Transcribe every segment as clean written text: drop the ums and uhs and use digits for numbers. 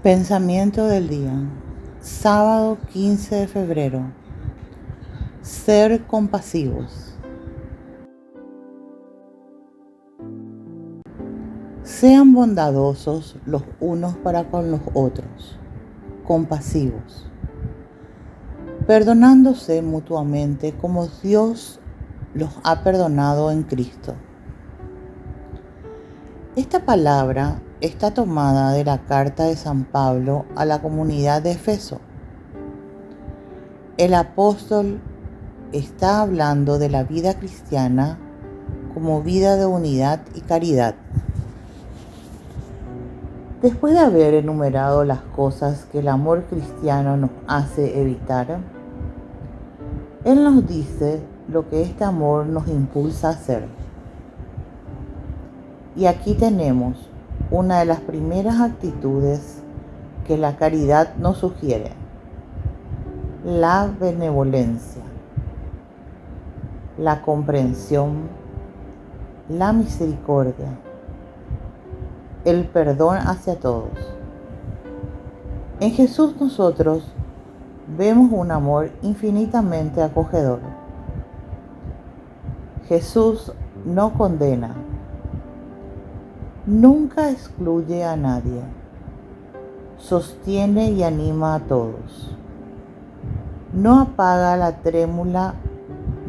Pensamiento del día, sábado 15 de febrero. Ser compasivos. Sean bondadosos los unos para con los otros, compasivos, perdonándose mutuamente como Dios los ha perdonado en Cristo. Esta palabra está tomada de la carta de San Pablo a la comunidad de Efeso. El apóstol está hablando de la vida cristiana como vida de unidad y caridad. Después de haber enumerado las cosas que el amor cristiano nos hace evitar, él nos dice lo que este amor nos impulsa a hacer. Y aquí tenemos una de las primeras actitudes que la caridad nos sugiere: la benevolencia, la comprensión, la misericordia, el perdón hacia todos. En Jesús nosotros vemos un amor infinitamente acogedor. Jesús no condena, nunca excluye a nadie, sostiene y anima a todos, no apaga la trémula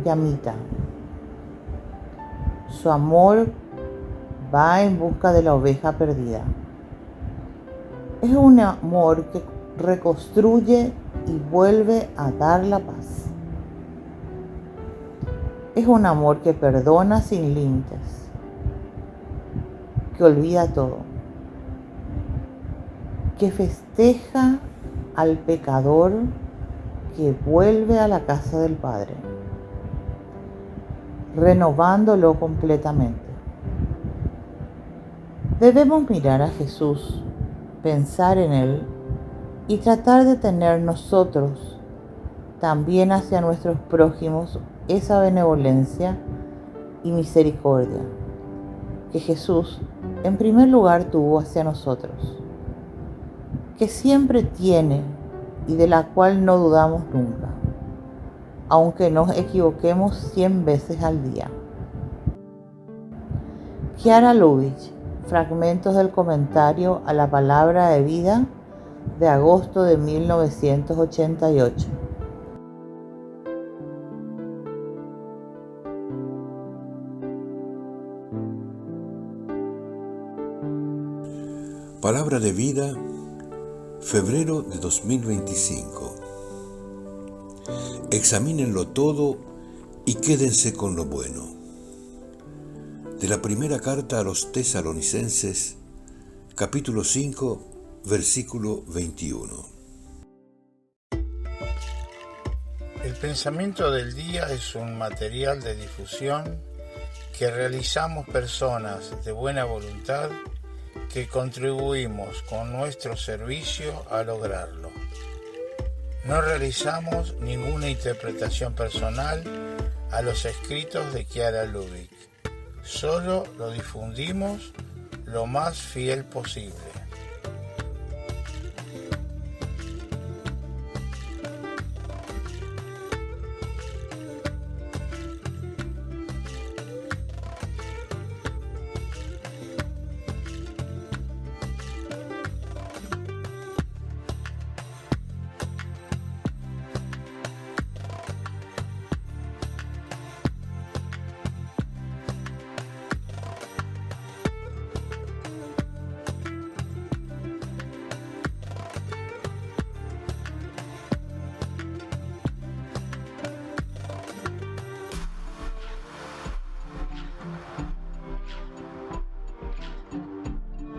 llamita. Su amor va en busca de la oveja perdida. Es un amor que reconstruye y vuelve a dar la paz. Es un amor que perdona sin límites, que olvida todo, que festeja al pecador que vuelve a la casa del Padre, renovándolo completamente. Debemos mirar a Jesús, pensar en Él y tratar de tener nosotros también hacia nuestros prójimos esa benevolencia y misericordia que Jesús en primer lugar tuvo hacia nosotros, que siempre tiene y de la cual no dudamos nunca, aunque nos equivoquemos 100 veces al día. Chiara Lubich, fragmentos del comentario a la Palabra de Vida de agosto de 1988. Palabra de Vida, febrero de 2025. Examínenlo todo y quédense con lo bueno. De la primera carta a los Tesalonicenses, capítulo 5, versículo 21. El pensamiento del día es un material de difusión que realizamos personas de buena voluntad que contribuimos con nuestro servicio a lograrlo. No realizamos ninguna interpretación personal a los escritos de Chiara Lubich. Solo lo difundimos lo más fiel posible.